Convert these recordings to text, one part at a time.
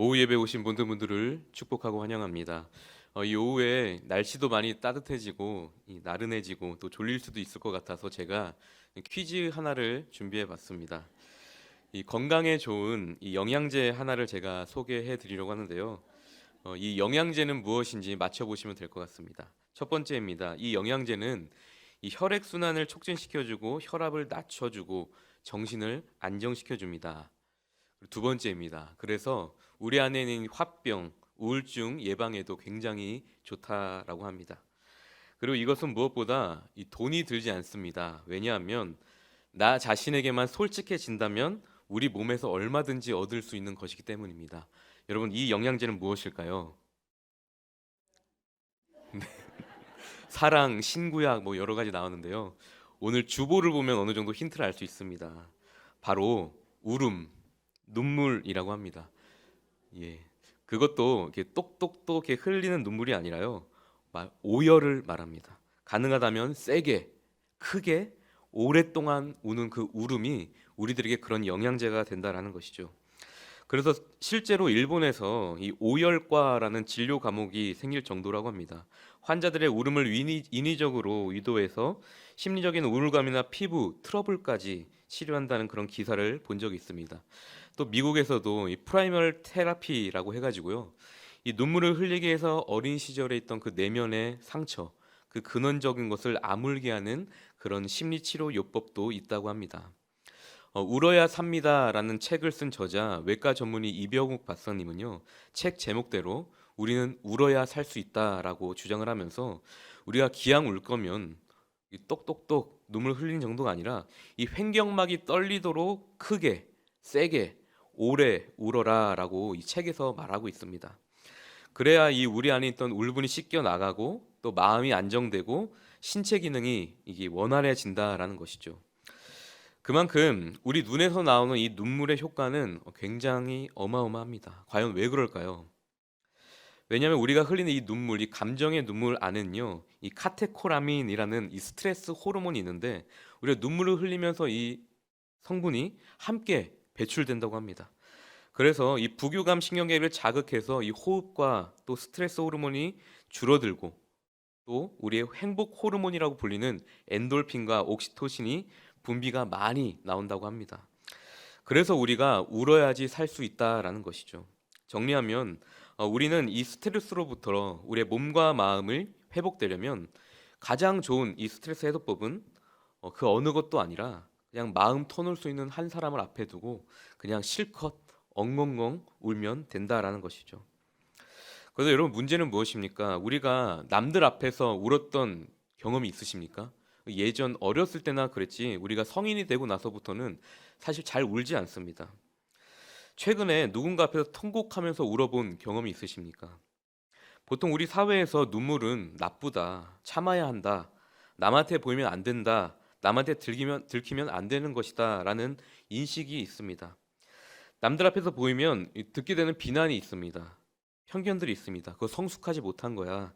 오후 예배 오신 모든 분들을 축복하고 환영합니다. 이 오후에 날씨도 많이 따뜻해지고 나른해지고 또 졸릴 수도 있을 것 같아서 제가 퀴즈 하나를 준비해 봤습니다. 이 건강에 좋은 이 영양제 하나를 제가 소개해 드리려고 하는데요. 이 영양제는 무엇인지 맞춰 보시면 될 것 같습니다. 첫 번째입니다. 이 영양제는 이 혈액 순환을 촉진시켜주고 혈압을 낮춰주고 정신을 안정시켜줍니다. 두 번째입니다. 그래서 우리 안에 있는 화병, 우울증 예방에도 굉장히 좋다라고 합니다. 그리고 이것은 무엇보다 이 돈이 들지 않습니다. 왜냐하면 나 자신에게만 솔직해진다면 우리 몸에서 얼마든지 얻을 수 있는 것이기 때문입니다. 여러분, 이 영양제는 무엇일까요? 사랑, 신구약 뭐 여러 가지 나오는데요. 오늘 주보를 보면 어느 정도 힌트를 알 수 있습니다. 바로 울음, 눈물이라고 합니다. 예. 그것도 이렇게 똑똑똑 이렇게 흘리는 눈물이 아니라요. 오열을 말합니다. 가능하다면 세게, 크게, 오랫동안 우는 그 울음이 우리들에게 그런 영양제가 된다라는 것이죠. 그래서 실제로 일본에서 이 오열과라는 진료 과목이 생길 정도라고 합니다. 환자들의 울음을 인위적으로 유도해서 심리적인 우울감이나 피부 트러블까지 치료한다는 그런 기사를 본 적이 있습니다. 또 미국에서도 이 프라이멀 테라피라고 해가지고요, 이 눈물을 흘리게 해서 어린 시절에 있던 그 내면의 상처, 그 근원적인 것을 아물게 하는 그런 심리 치료 요법도 있다고 합니다. 울어야 삽니다라는 책을 쓴 저자 외과 전문의 이병욱 박사님은요, 책 제목대로 우리는 울어야 살 수 있다라고 주장을 하면서 우리가 기왕 울 거면 이 똑똑똑 눈물 흘리는 정도가 아니라 이 횡격막이 떨리도록 크게, 세게, 오래 울어라라고 이 책에서 말하고 있습니다. 그래야 이 우리 안에 있던 울분이 씻겨 나가고 또 마음이 안정되고 신체 기능이 이게 원활해진다라는 것이죠. 그만큼 우리 눈에서 나오는 이 눈물의 효과는 굉장히 어마어마합니다. 과연 왜 그럴까요? 왜냐하면 우리가 흘리는 이 눈물, 이 감정의 눈물 안에는요, 이 카테코라민이라는 이 스트레스 호르몬이 있는데 우리가 눈물을 흘리면서 이 성분이 함께 배출된다고 합니다. 그래서 이 부교감 신경계를 자극해서 이 호흡과 또 스트레스 호르몬이 줄어들고 또 우리의 행복 호르몬이라고 불리는 엔돌핀과 옥시토신이 분비가 많이 나온다고 합니다. 그래서 우리가 울어야지 살 수 있다라는 것이죠. 정리하면 우리는 이 스트레스로부터 우리의 몸과 마음을 회복되려면 가장 좋은 이 스트레스 해소법은 그 어느 것도 아니라 그냥 마음 터놓을 수 있는 한 사람을 앞에 두고 그냥 실컷 엉엉엉 울면 된다라는 것이죠. 그래서 여러분, 문제는 무엇입니까? 우리가 남들 앞에서 울었던 경험이 있으십니까? 예전 어렸을 때나 그랬지 우리가 성인이 되고 나서부터는 사실 잘 울지 않습니다. 최근에 누군가 앞에서 통곡하면서 울어본 경험이 있으십니까? 보통 우리 사회에서 눈물은 나쁘다, 참아야 한다, 남한테 보이면 안 된다, 남한테 들키면 안 되는 것이다라는 인식이 있습니다. 남들 앞에서 보이면 듣게 되는 비난이 있습니다. 편견들이 있습니다. 그거 성숙하지 못한 거야.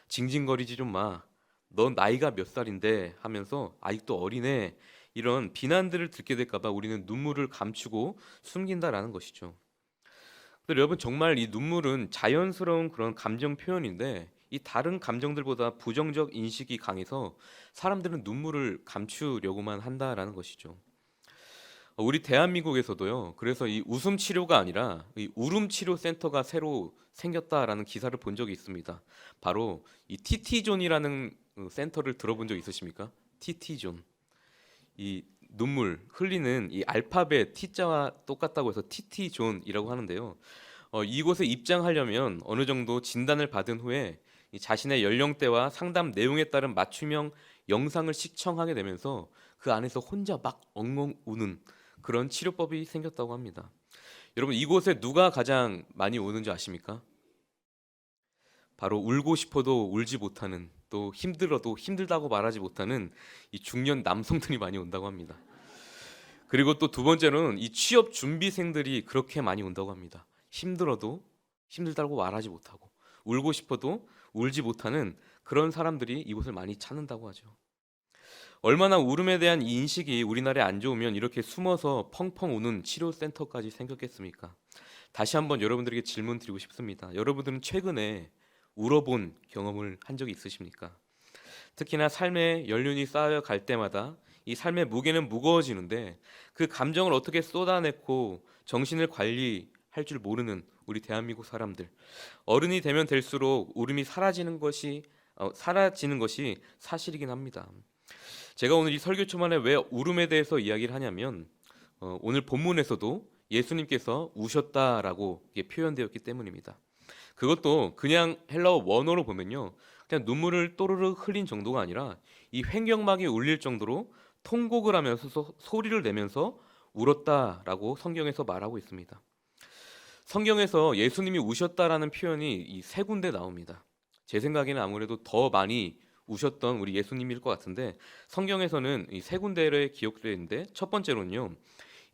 징징거리지 좀 마. 넌 나이가 몇 살인데 하면서 아직도 어리네. 이런 비난들을 듣게 될까 봐 우리는 눈물을 감추고 숨긴다라는 것이죠. 근데 여러분, 정말 이 눈물은 자연스러운 그런 감정 표현인데 이 다른 감정들보다 부정적 인식이 강해서 사람들은 눈물을 감추려고만 한다라는 것이죠. 우리 대한민국에서도요. 그래서 이 웃음 치료가 아니라 이 울음 치료 센터가 새로 생겼다라는 기사를 본 적이 있습니다. 바로 이 TT존이라는 센터를 들어본 적 있으십니까? TT존. 이 눈물 흘리는 이 알파벳 T자와 똑같다고 해서 TT존이라고 하는데요. 이곳에 입장하려면 어느 정도 진단을 받은 후에 이 자신의 연령대와 상담 내용에 따른 맞춤형 영상을 시청하게 되면서 그 안에서 혼자 막 엉엉 우는 그런 치료법이 생겼다고 합니다. 여러분, 이곳에 누가 가장 많이 오는지 아십니까? 바로 울고 싶어도 울지 못하는, 또 힘들어도 힘들다고 말하지 못하는 이 중년 남성들이 많이 온다고 합니다. 그리고 또 두 번째로는 이 취업 준비생들이 그렇게 많이 온다고 합니다. 힘들어도 힘들다고 말하지 못하고 울고 싶어도 울지 못하는 그런 사람들이 이곳을 많이 찾는다고 하죠. 얼마나 울음에 대한 이 인식이 우리나라에 안 좋으면 이렇게 숨어서 펑펑 우는 치료센터까지 생겼겠습니까? 다시 한번 여러분들에게 질문 드리고 싶습니다. 여러분들은 최근에 울어본 경험을 한 적이 있으십니까? 특히나 삶의 연륜이 쌓여갈 때마다 이 삶의 무게는 무거워지는데 그 감정을 어떻게 쏟아내고 정신을 관리할 줄 모르는 우리 대한민국 사람들, 어른이 되면 될수록 울음이 사라지는 것이 사실이긴 합니다. 제가 오늘 이 설교 초반에 왜 울음에 대해서 이야기를 하냐면 오늘 본문에서도 예수님께서 우셨다라고 이게 표현되었기 때문입니다. 그것도 그냥 헬라어 원어로 보면요, 그냥 눈물을 또르르 흘린 정도가 아니라 이 횡격막이 울릴 정도로 통곡을 하면서 소리를 내면서 울었다라고 성경에서 말하고 있습니다. 성경에서 예수님이 우셨다라는 표현이 이 세 군데 나옵니다. 제 생각에는 아무래도 더 많이 우셨던 우리 예수님일 것 같은데 성경에서는 이 세 군데를 기록되어 있는데, 첫 번째로는요,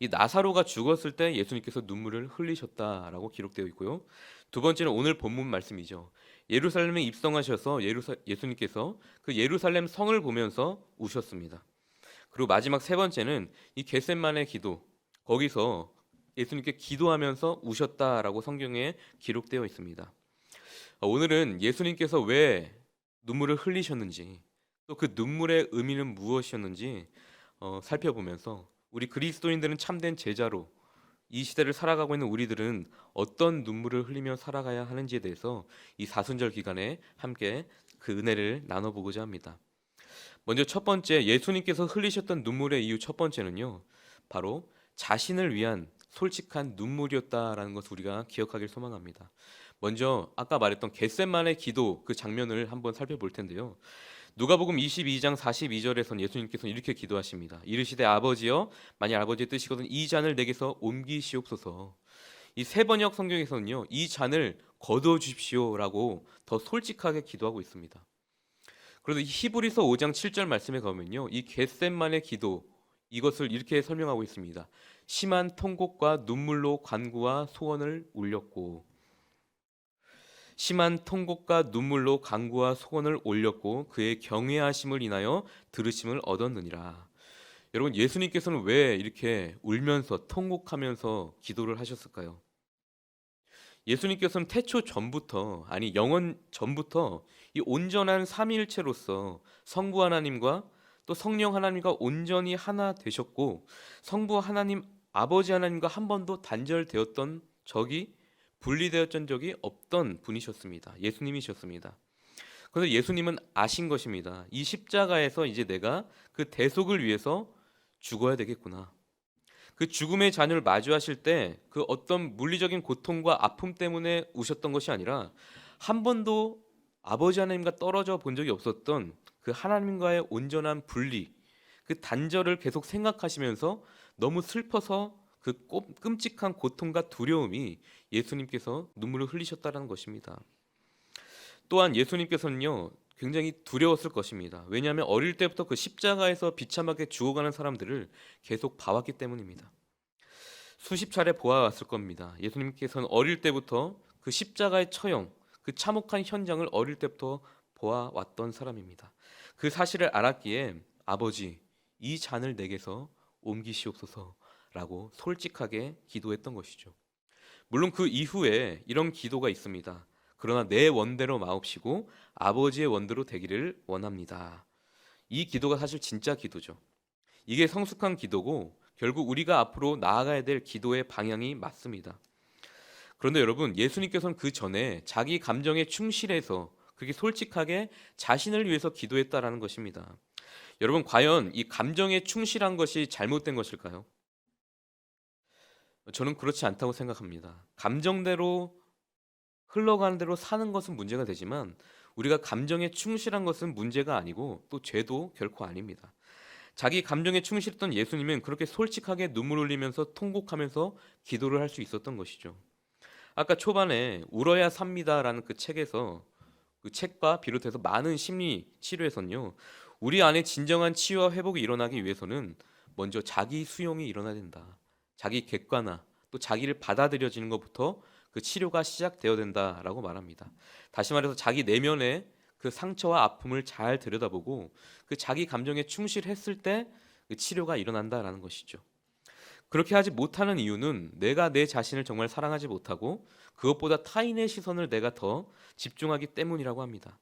이 나사로가 죽었을 때 예수님께서 눈물을 흘리셨다라고 기록되어 있고요. 두 번째는 오늘 본문 말씀이죠. 예루살렘에 입성하셔서 예수님께서 그 예루살렘 성을 보면서 우셨습니다. 그리고 마지막 세 번째는 이 겟셋만의 기도, 거기서 예수님께 기도하면서 우셨다라고 성경에 기록되어 있습니다. 오늘은 예수님께서 왜 눈물을 흘리셨는지, 또 그 눈물의 의미는 무엇이었는지 살펴보면서 우리 그리스도인들은 참된 제자로 이 시대를 살아가고 있는 우리들은 어떤 눈물을 흘리며 살아가야 하는지에 대해서 이 사순절 기간에 함께 그 은혜를 나눠보고자 합니다. 먼저 첫 번째, 예수님께서 흘리셨던 눈물의 이유 첫 번째는요, 바로 자신을 위한 솔직한 눈물이었다라는 것을 우리가 기억하길 소망합니다. 먼저 아까 말했던 겟셋만의 기도, 그 장면을 한번 살펴볼 텐데요. 누가복음 22장 42절에서는 예수님께서는 이렇게 기도하십니다. 이르시되 아버지여, 만일 아버지의 뜻이거든 이 잔을 내게서 옮기시옵소서. 이 세 번역 성경에서는요, 이 잔을 거두어 주십시오라고 더 솔직하게 기도하고 있습니다. 그런데 히브리서 5장 7절 말씀에 가면요, 이 겟셋만의 기도, 이것을 이렇게 설명하고 있습니다. 심한 통곡과 눈물로 간구와 소원을 울렸고, 심한 통곡과 눈물로 간구와 소원을 올렸고 그의 경외하심을 인하여 들으심을 얻었느니라. 여러분, 예수님께서는 왜 이렇게 울면서 통곡하면서 기도를 하셨을까요? 예수님께서는 태초 전부터, 아니 영원 전부터 이 온전한 삼위일체로서 성부 하나님과 또 성령 하나님과 온전히 하나 되셨고, 성부 하나님 아버지 하나님과 한 번도 단절되었던 적이, 분리되었던 적이 없던 분이셨습니다. 예수님이셨습니다. 그런데 예수님은 아신 것입니다. 이 십자가에서 이제 내가 그 대속을 위해서 죽어야 되겠구나. 그 죽음의 잔을 마주하실 때 그 어떤 물리적인 고통과 아픔 때문에 우셨던 것이 아니라 한 번도 아버지 하나님과 떨어져 본 적이 없었던 그 하나님과의 온전한 분리, 그 단절을 계속 생각하시면서 너무 슬퍼서 그 끔찍한 고통과 두려움이 예수님께서 눈물을 흘리셨다는 것입니다. 또한 예수님께서는요, 굉장히 두려웠을 것입니다. 왜냐하면 어릴 때부터 그 십자가에서 비참하게 죽어가는 사람들을 계속 봐왔기 때문입니다. 수십 차례 보아왔을 겁니다. 예수님께서는 어릴 때부터 그 십자가의 처형, 그 참혹한 현장을 어릴 때부터 보아왔던 사람입니다. 그 사실을 알았기에 아버지, 이 잔을 내게서 옮기시옵소서라고 솔직하게 기도했던 것이죠. 물론 그 이후에 이런 기도가 있습니다. 그러나 내 원대로 마옵시고 아버지의 원대로 되기를 원합니다. 이 기도가 사실 진짜 기도죠. 이게 성숙한 기도고 결국 우리가 앞으로 나아가야 될 기도의 방향이 맞습니다. 그런데 여러분, 예수님께서는 그 전에 자기 감정에 충실해서 그게 솔직하게 자신을 위해서 기도했다라는 것입니다. 여러분, 과연 이 감정에 충실한 것이 잘못된 것일까요? 저는 그렇지 않다고 생각합니다. 감정대로 흘러가는 대로 사는 것은 문제가 되지만 우리가 감정에 충실한 것은 문제가 아니고 또 죄도 결코 아닙니다. 자기 감정에 충실했던 예수님은 그렇게 솔직하게 눈물 흘리면서 통곡하면서 기도를 할 수 있었던 것이죠. 아까 초반에 울어야 삽니다라는 그 책에서, 그 책과 비롯해서 많은 심리 치료에서는요, 우리 안에 진정한 치유와 회복이 일어나기 위해서는 먼저 자기 수용이 일어나야 된다. 자기 객관화, 또 자기를 받아들여지는 것부터 그 치료가 시작되어야 된다라고 말합니다. 다시 말해서 자기 내면의 그 상처와 아픔을 잘 들여다보고 그 자기 감정에 충실했을 때 그 치료가 일어난다라는 것이죠. 그렇게 하지 못하는 이유는 내가 내 자신을 정말 사랑하지 못하고 그것보다 타인의 시선을 내가 더 집중하기 때문이라고 합니다.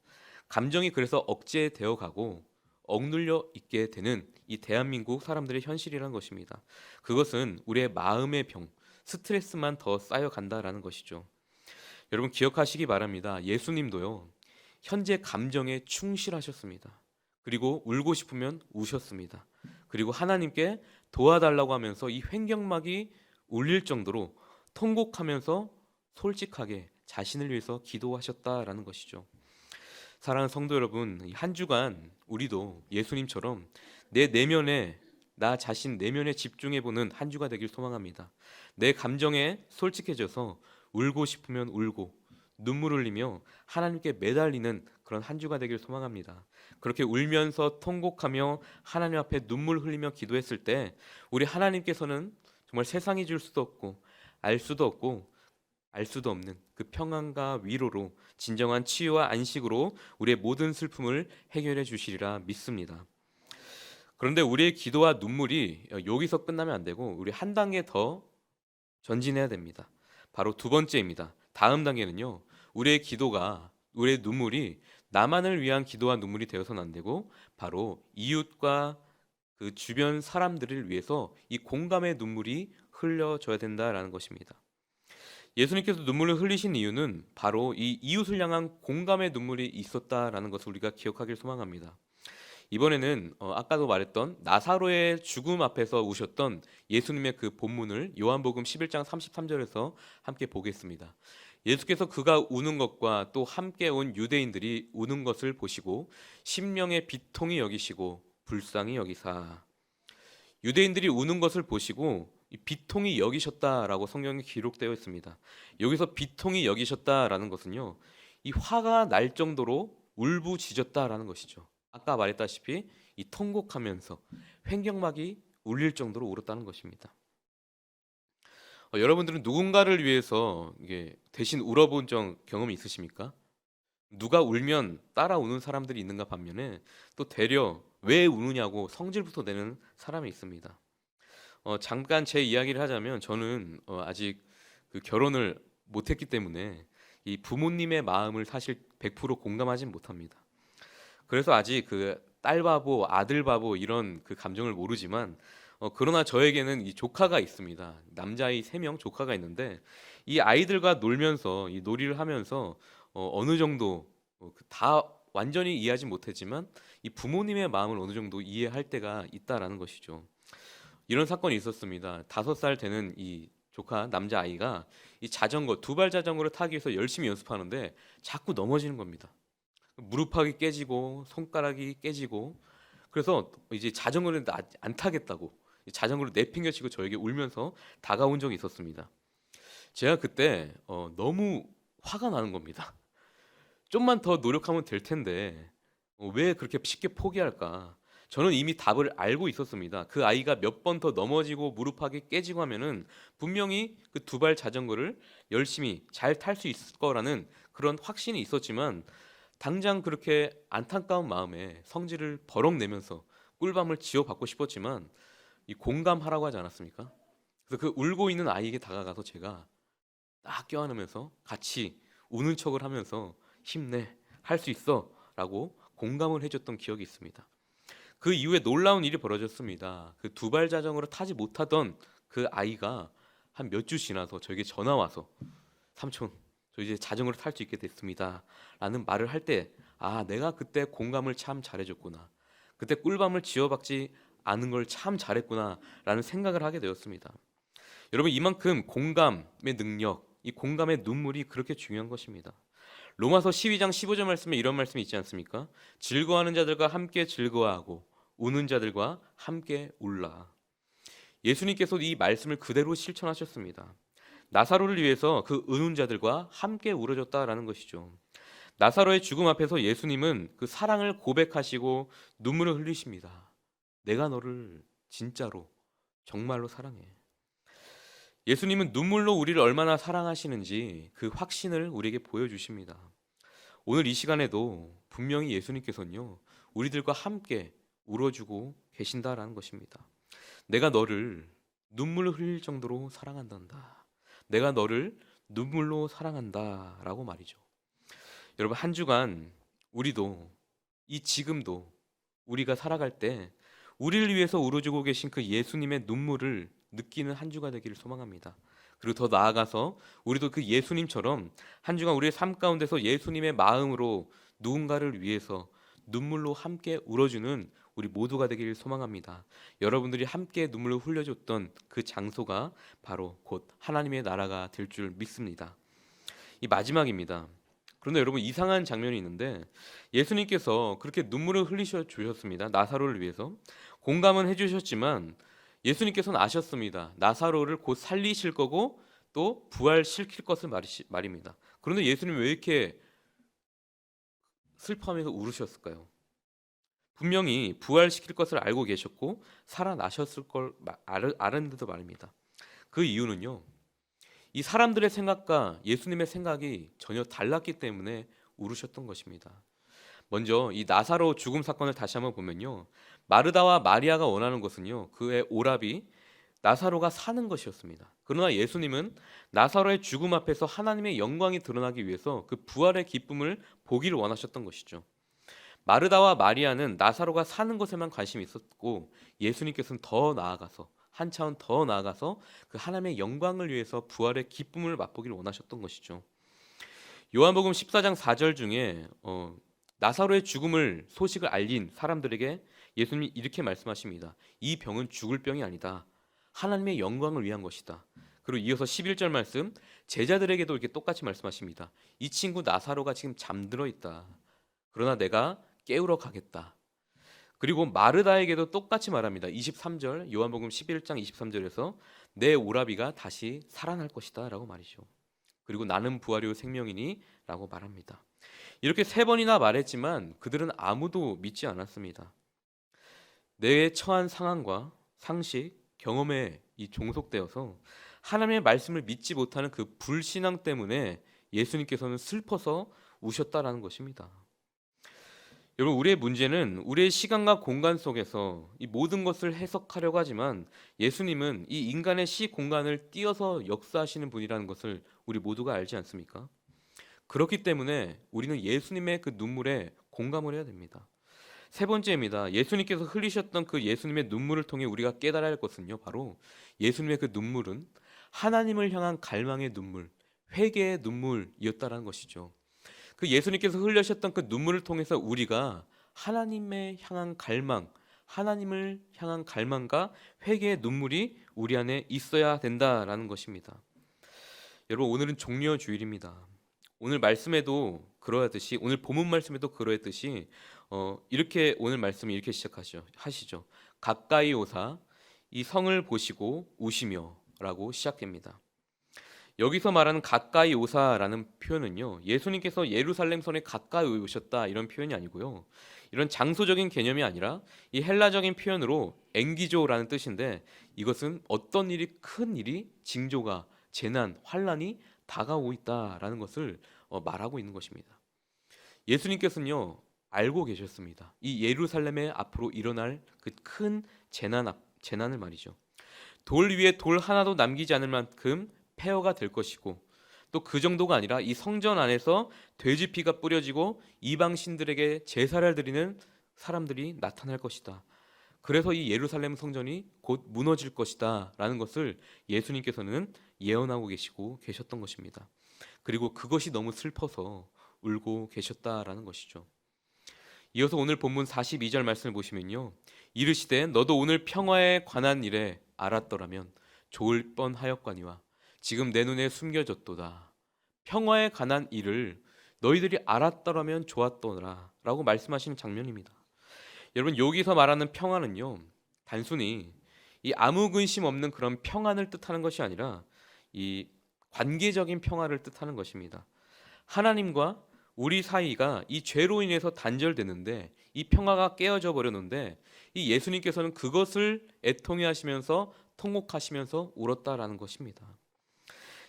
감정이 그래서 억제되어 가고 억눌려 있게 되는 이 대한민국 사람들의 현실이라는 것입니다. 그것은 우리의 마음의 병, 스트레스만 더 쌓여간다라는 것이죠. 여러분 기억하시기 바랍니다. 예수님도요. 현재 감정에 충실하셨습니다. 그리고 울고 싶으면 우셨습니다. 그리고 하나님께 도와달라고 하면서 이 횡격막이 울릴 정도로 통곡하면서 솔직하게 자신을 위해서 기도하셨다라는 것이죠. 사랑하는 성도 여러분, 한 주간 우리도 예수님처럼 내 내면에 나 자신 내면에 집중해 보는 한 주가 되길 소망합니다. 내 감정에 솔직해져서 울고 싶으면 울고 눈물 흘리며 하나님께 매달리는 그런 한 주가 되길 소망합니다. 그렇게 울면서 통곡하며 하나님 앞에 눈물 흘리며 기도했을 때 우리 하나님께서는 정말 세상이 줄 수도 없고 알 수도 없고 알 수도 없는 그 평안과 위로로 진정한 치유와 안식으로 우리의 모든 슬픔을 해결해 주시리라 믿습니다. 그런데 우리의 기도와 눈물이 여기서 끝나면 안 되고 우리 한 단계 더 전진해야 됩니다. 바로 두 번째입니다. 다음 단계는요. 우리의 기도가 우리의 눈물이 나만을 위한 기도와 눈물이 되어서는 안 되고 바로 이웃과 그 주변 사람들을 위해서 이 공감의 눈물이 흘려져야 된다라는 것입니다. 예수님께서 눈물을 흘리신 이유는 바로 이 이웃을 향한 공감의 눈물이 있었다라는 것을 우리가 기억하길 소망합니다. 이번에는 아까도 말했던 나사로의 죽음 앞에서 우셨던 예수님의 그 본문을 요한복음 11장 33절에서 함께 보겠습니다. 예수께서 그가 우는 것과 또 함께 온 유대인들이 우는 것을 보시고 심령의 비통이 여기시고 불쌍히 여기사. 유대인들이 우는 것을 보시고 이 비통이 여기셨다라고 성경에 기록되어 있습니다. 여기서 비통이 여기셨다라는 것은요, 이 화가 날 정도로 울부짖었다라는 것이죠. 아까 말했다시피 이 통곡하면서 횡격막이 울릴 정도로 울었다는 것입니다. 여러분들은 누군가를 위해서 이게 대신 울어본 경험이 있으십니까? 누가 울면 따라 우는 사람들이 있는가 반면에 또 되려 왜 우느냐고 성질부터 내는 사람이 있습니다. 잠깐 제 이야기를 하자면 저는 아직 그 결혼을 못했기 때문에 이 부모님의 마음을 사실 100% 공감하진 못합니다. 그래서 아직 그 딸 바보, 아들 바보 이런 그 감정을 모르지만 그러나 저에게는 이 조카가 있습니다. 남자아이 3명 조카가 있는데 이 아이들과 놀면서 이 놀이를 하면서 어느 정도 다 완전히 이해하지 못했지만 이 부모님의 마음을 어느 정도 이해할 때가 있다라는 것이죠. 이런 사건이 있었습니다. 5살 되는 이 조카 남자아이가 이 자전거 두발 자전거를 타기 위해서 열심히 연습하는데 자꾸 넘어지는 겁니다. 무릎팍이 깨지고 손가락이 깨지고 그래서 이제 자전거를 안 타겠다고 자전거를 내팽개치고 저에게 울면서 다가온 적이 있었습니다. 제가 그때 너무 화가 나는 겁니다. 좀만 더 노력하면 될 텐데 왜 그렇게 쉽게 포기할까? 저는 이미 답을 알고 있었습니다. 그 아이가 몇 번 더 넘어지고 무릎팍이 깨지고 하면은 분명히 그 두발 자전거를 열심히 잘 탈 수 있을 거라는 그런 확신이 있었지만 당장 그렇게 안타까운 마음에 성질을 버럭 내면서 꿀밤을 지어받고 싶었지만 이 공감하라고 하지 않았습니까? 그래서 그 울고 있는 아이에게 다가가서 제가 딱 껴안으면서 같이 우는 척을 하면서 힘내, 할 수 있어 라고 공감을 해줬던 기억이 있습니다. 그 이후에 놀라운 일이 벌어졌습니다. 그 두발 자전거를 타지 못하던 그 아이가 한 몇 주 지나서 저에게 전화 와서 삼촌, 저 이제 자전거를 탈 수 있게 됐습니다 라는 말을 할 때 아, 내가 그때 공감을 참 잘해줬구나. 그때 꿀밤을 지어박지 않은 걸 참 잘했구나 라는 생각을 하게 되었습니다. 여러분 이만큼 공감의 능력, 이 공감의 눈물이 그렇게 중요한 것입니다. 로마서 12장 15절 말씀에 이런 말씀이 있지 않습니까? 즐거워하는 자들과 함께 즐거워하고 우는 자들과 함께 울라. 예수님께서 이 말씀을 그대로 실천하셨습니다. 나사로를 위해서 그 우는 자들과 함께 울어줬다라는 것이죠. 나사로의 죽음 앞에서 예수님은 그 사랑을 고백하시고 눈물을 흘리십니다. 내가 너를 진짜로 정말로 사랑해. 예수님은 눈물로 우리를 얼마나 사랑하시는지 그 확신을 우리에게 보여주십니다. 오늘 이 시간에도 분명히 예수님께서는요 우리들과 함께 울어주고 계신다라는 것입니다. 내가 너를 눈물을 흘릴 정도로 사랑한단다. 내가 너를 눈물로 사랑한다라고 말이죠. 여러분, 한 주간 우리도 이 지금도 우리가 살아갈 때 우리를 위해서 울어주고 계신 그 예수님의 눈물을 느끼는 한 주가 되기를 소망합니다. 그리고 더 나아가서 우리도 그 예수님처럼 한 주간 우리의 삶 가운데서 예수님의 마음으로 누군가를 위해서 눈물로 함께 울어주는 우리 모두가 되기를 소망합니다. 여러분들이 함께 눈물을 흘려줬던 그 장소가 바로 곧 하나님의 나라가 될 줄 믿습니다. 이 마지막입니다. 그런데 여러분, 이상한 장면이 있는데 예수님께서 그렇게 눈물을 흘리셔 주셨습니다. 나사로를 위해서 공감은 해주셨지만 예수님께서는 아셨습니다. 나사로를 곧 살리실 거고 또 부활시킬 것을 말입니다. 그런데 예수님 왜 이렇게 슬퍼하면서 울으셨을까요? 분명히 부활시킬 것을 알고 계셨고 살아나셨을 걸 알았는데도 말입니다. 그 이유는요, 이 사람들의 생각과 예수님의 생각이 전혀 달랐기 때문에 울으셨던 것입니다. 먼저 이 나사로 죽음 사건을 다시 한번 보면요, 마르다와 마리아가 원하는 것은요, 그의 오랍이 나사로가 사는 것이었습니다. 그러나 예수님은 나사로의 죽음 앞에서 하나님의 영광이 드러나기 위해서 그 부활의 기쁨을 보기를 원하셨던 것이죠. 마르다와 마리아는 나사로가 사는 것에만 관심이 있었고 예수님께서는 더 나아가서 한 차원 더 나아가서 그 하나님의 영광을 위해서 부활의 기쁨을 맛보기를 원하셨던 것이죠. 요한복음 14장 4절 중에 나사로의 죽음을 소식을 알린 사람들에게 예수님이 이렇게 말씀하십니다. 이 병은 죽을 병이 아니다. 하나님의 영광을 위한 것이다. 그리고 이어서 11절 말씀, 제자들에게도 이렇게 똑같이 말씀하십니다. 이 친구 나사로가 지금 잠들어 있다. 그러나 내가 깨우러 가겠다. 그리고 마르다에게도 똑같이 말합니다. 23절, 요한복음 11장 23절에서 내 오라비가 다시 살아날 것이다 라고 말이죠. 그리고 나는 부활이요 생명이니 라고 말합니다. 이렇게 세 번이나 말했지만 그들은 아무도 믿지 않았습니다. 내 처한 상황과 상식, 경험에 이 종속되어서 하나님의 말씀을 믿지 못하는 그 불신앙 때문에 예수님께서는 슬퍼서 우셨다라는 것입니다. 여러분, 우리의 문제는 우리의 시간과 공간 속에서 이 모든 것을 해석하려고 하지만 예수님은 이 인간의 시 공간을 띄어서 역사하시는 분이라는 것을 우리 모두가 알지 않습니까? 그렇기 때문에 우리는 예수님의 그 눈물에 공감을 해야 됩니다. 세 번째입니다. 예수님께서 흘리셨던 그 예수님의 눈물을 통해 우리가 깨달아야 할 것은요, 바로 예수님의 그 눈물은 하나님을 향한 갈망의 눈물, 회개의 눈물이었다라는 것이죠. 그 예수님께서 흘리셨던 그 눈물을 통해서 우리가 하나님을 향한 갈망과 회개의 눈물이 우리 안에 있어야 된다라는 것입니다. 여러분, 오늘은 종려 주일입니다. 오늘 말씀에도 그러하듯이, 오늘 본문 말씀에도 그러했듯이 이렇게 오늘 말씀을 이렇게 하시죠. 가까이 오사 이 성을 보시고 우시며라고 시작됩니다. 여기서 말하는 가까이 오사라는 표현은요, 예수님께서 예루살렘 성에 가까이 오셨다 이런 표현이 아니고요, 이런 장소적인 개념이 아니라 이 헬라적인 표현으로 엥기조라는 뜻인데, 이것은 어떤 일이, 큰 일이, 징조가, 재난, 환란이 다가오고 있다라는 것을 말하고 있는 것입니다. 예수님께서는요, 알고 계셨습니다. 이 예루살렘에 앞으로 일어날 그 큰 재난을 말이죠. 돌 위에 돌 하나도 남기지 않을 만큼 폐허가 될 것이고, 또 그 정도가 아니라 이 성전 안에서 돼지 피가 뿌려지고 이방 신들에게 제사를 드리는 사람들이 나타날 것이다. 그래서 이 예루살렘 성전이 곧 무너질 것이다 라는 것을 예수님께서는 예언하고 계셨던 것입니다. 그리고 그것이 너무 슬퍼서 울고 계셨다라는 것이죠. 이어서 오늘 본문 42절 말씀을 보시면요, 이르시되 너도 오늘 평화에 관한 일에 알았더라면 좋을 뻔하였거니와 지금 내 눈에 숨겨졌도다. 평화에 관한 일을 너희들이 알았더라면 좋았더라 라고 말씀하시는 장면입니다. 여러분, 여기서 말하는 평화는요, 단순히 이 아무 근심 없는 그런 평안을 뜻하는 것이 아니라 이 관계적인 평화를 뜻하는 것입니다. 하나님과 우리 사이가 이 죄로 인해서 단절되는데 이 평화가 깨어져 버렸는데, 이 예수님께서는 그것을 애통해 하시면서 통곡하시면서 울었다라는 것입니다.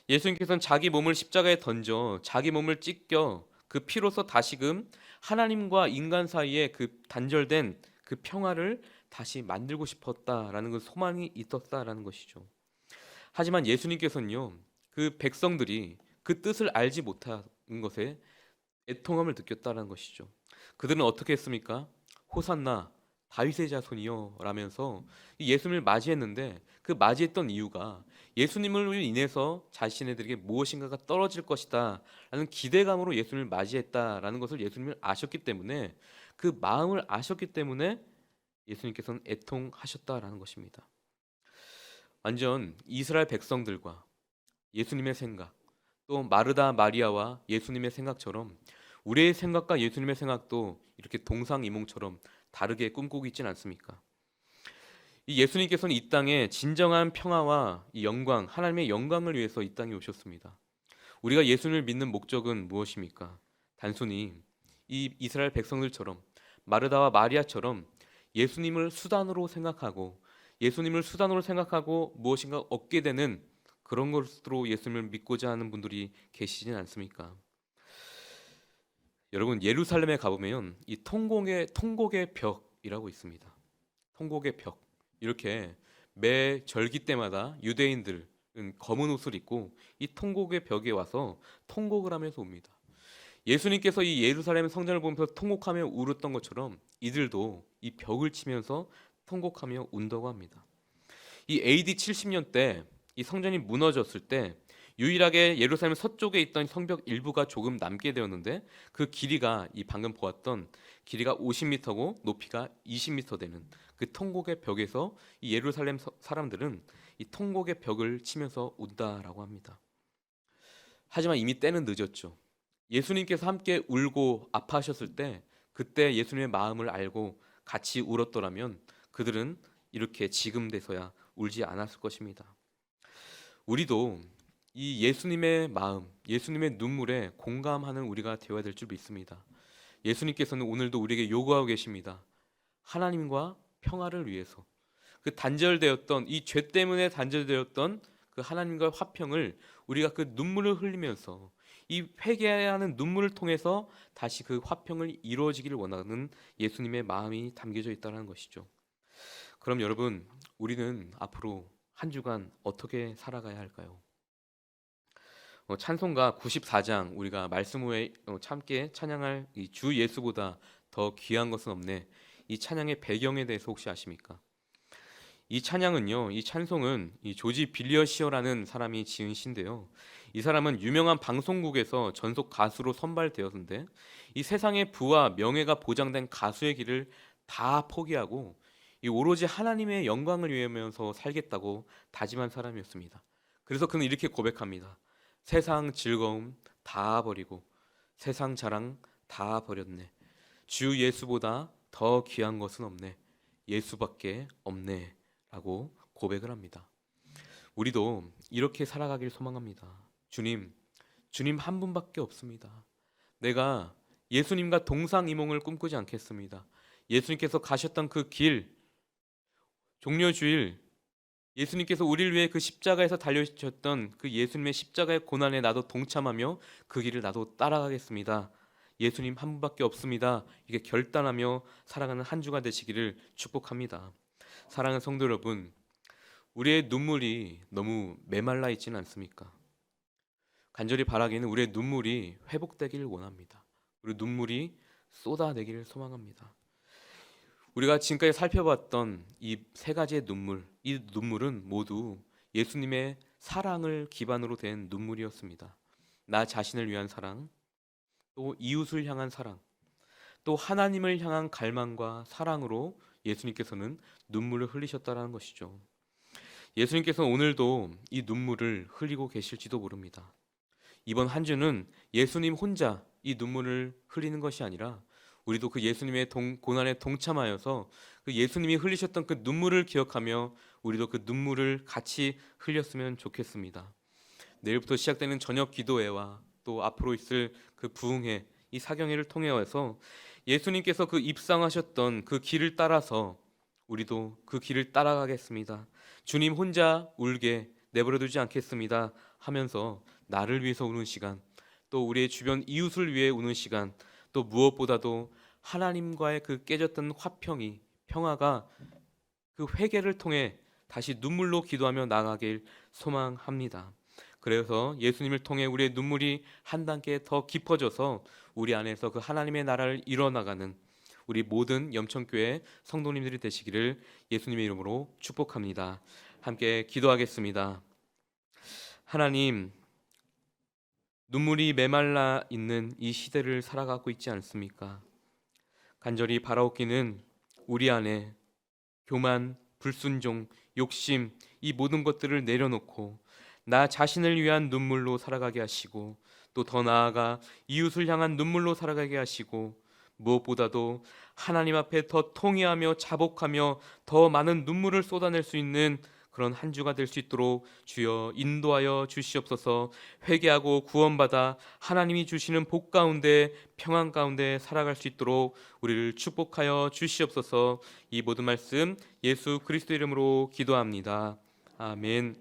예수님께서는 자기 몸을 십자가에 던져 자기 몸을 찢겨 그 피로서 다시금 하나님과 인간 사이에 그 단절된 그 평화를 다시 만들고 싶었다라는 그 소망이 있었다라는 것이죠. 하지만 예수님께서는요, 그 백성들이 그 뜻을 알지 못한 것에 애통함을 느꼈다는 것이죠. 그들은 어떻게 했습니까? 호산나 다윗의 자손이여 라면서 이 예수님을 맞이했는데, 그 맞이했던 이유가 예수님을 인해서 자신들에게 무엇인가가 떨어질 것이다 라는 기대감으로 예수님을 맞이했다라는 것을 예수님을 아셨기 때문에, 그 마음을 아셨기 때문에 예수님께서는 애통하셨다라는 것입니다. 완전 이스라엘 백성들과 예수님의 생각, 또 마르다 마리아와 예수님의 생각처럼 우리의 생각과 예수님의 생각도 이렇게 동상이몽처럼 다르게 꿈꾸고 있지는 않습니까? 이 예수님께서는 이 땅에 진정한 평화와 이 영광, 하나님의 영광을 위해서 이 땅에 오셨습니다. 우리가 예수님을 믿는 목적은 무엇입니까? 단순히 이 이스라엘 백성들처럼, 마르다와 마리아처럼 예수님을 수단으로 생각하고, 예수님을 수단으로 생각하고 무엇인가 얻게 되는 그런 것으로 예수님을 믿고자 하는 분들이 계시지는 않습니까? 여러분, 예루살렘에 가보면 이 통곡의 벽이라고 있습니다. 통곡의 벽. 이렇게 매 절기 때마다 유대인들은 검은 옷을 입고 이 통곡의 벽에 와서 통곡을 하면서 옵니다. 예수님께서 이 예루살렘 성전을 보면서 통곡하며 울었던 것처럼 이들도 이 벽을 치면서 통곡하며 운다고 합니다. 이 AD 70년 때 이 성전이 무너졌을 때 유일하게 예루살렘 서쪽에 있던 성벽 일부가 조금 남게 되었는데, 그 길이가 이 방금 보았던 길이가 50m고 높이가 20m 되는 그 통곡의 벽에서 이 예루살렘 사람들은 이 통곡의 벽을 치면서 운다라고 합니다. 하지만 이미 때는 늦었죠. 예수님께서 함께 울고 아파하셨을 때 그때 예수님의 마음을 알고 같이 울었더라면 그들은 이렇게 지금 돼서야 울지 않았을 것입니다. 우리도 이 예수님의 마음, 예수님의 눈물에 공감하는 우리가 되어야 될 줄 믿습니다. 예수님께서는 오늘도 우리에게 요구하고 계십니다. 하나님과 평화를 위해서 그 단절되었던, 이 죄 때문에 단절되었던 그 하나님과의 화평을 우리가 그 눈물을 흘리면서, 이 회개하는 눈물을 통해서 다시 그 화평을 이루어지기를 원하는 예수님의 마음이 담겨져 있다는 것이죠. 그럼 여러분, 우리는 앞으로 한 주간 어떻게 살아가야 할까요? 찬송가 94장, 우리가 말씀 후에 함께 찬양할 이 주 예수보다 더 귀한 것은 없네, 이 찬양의 배경에 대해서 혹시 아십니까? 이 찬양은요, 이 찬송은 이 조지 빌리어시어라는 사람이 지은 시인데요. 이 사람은 유명한 방송국에서 전속 가수로 선발되었는데, 이 세상의 부와 명예가 보장된 가수의 길을 다 포기하고 이 오로지 하나님의 영광을 위하면서 살겠다고 다짐한 사람이었습니다. 그래서 그는 이렇게 고백합니다. 세상 즐거움 다 버리고 세상 자랑 다 버렸네. 주 예수보다 더 귀한 것은 없네. 예수밖에 없네 라고 고백을 합니다. 우리도 이렇게 살아가길 소망합니다. 주님 한 분밖에 없습니다. 내가 예수님과 동상이몽을 꿈꾸지 않겠습니다. 예수님께서 가셨던 그 길, 종려주일, 예수님께서 우리를 위해 그 십자가에서 달려주셨던 그 예수님의 십자가의 고난에 나도 동참하며 그 길을 나도 따라가겠습니다. 예수님 한 분밖에 없습니다. 이게 결단하며 살아가는 한 주가 되시기를 축복합니다. 사랑하는 성도 여러분, 우리의 눈물이 너무 메말라 있지는 않습니까? 간절히 바라기는 우리의 눈물이 회복되기를 원합니다. 우리 눈물이 쏟아내기를 소망합니다. 우리가 지금까지 살펴봤던 이 세 가지의 눈물, 이 눈물은 모두 예수님의 사랑을 기반으로 된 눈물이었습니다. 나 자신을 위한 사랑, 또 이웃을 향한 사랑, 또 하나님을 향한 갈망과 사랑으로 예수님께서는 눈물을 흘리셨다는 것이죠. 예수님께서는 오늘도 이 눈물을 흘리고 계실지도 모릅니다. 이번 한 주는 예수님 혼자 이 눈물을 흘리는 것이 아니라 우리도 그 예수님의 고난에 동참하여서 그 예수님이 흘리셨던 그 눈물을 기억하며 우리도 그 눈물을 같이 흘렸으면 좋겠습니다. 내일부터 시작되는 저녁 기도회와 또 앞으로 있을 그 부흥회, 이 사경회를 통해서 예수님께서 그 입상하셨던 그 길을 따라서 우리도 그 길을 따라가겠습니다. 주님 혼자 울게 내버려두지 않겠습니다 하면서 나를 위해서 우는 시간, 또 우리의 주변 이웃을 위해 우는 시간, 또 무엇보다도 하나님과의 그 깨졌던 화평이, 평화가 그 회개를 통해 다시 눈물로 기도하며 나아가길 소망합니다. 그래서 예수님을 통해 우리의 눈물이 한 단계 더 깊어져서 우리 안에서 그 하나님의 나라를 이뤄나가는 우리 모든 염천교회 성도님들이 되시기를 예수님의 이름으로 축복합니다. 함께 기도하겠습니다. 하나님, 눈물이 메말라 있는 이 시대를 살아가고 있지 않습니까? 간절히 바라옵기는 우리 안에 교만, 불순종, 욕심, 이 모든 것들을 내려놓고 나 자신을 위한 눈물로 살아가게 하시고, 또 더 나아가 이웃을 향한 눈물로 살아가게 하시고, 무엇보다도 하나님 앞에 더 통회하며 자복하며 더 많은 눈물을 쏟아낼 수 있는 그런 한 주가 될 수 있도록 주여 인도하여 주시옵소서. 회개하고 구원받아 하나님이 주시는 복 가운데, 평안 가운데 살아갈 수 있도록 우리를 축복하여 주시옵소서. 이 모든 말씀 예수 그리스도 이름으로 기도합니다. 아멘.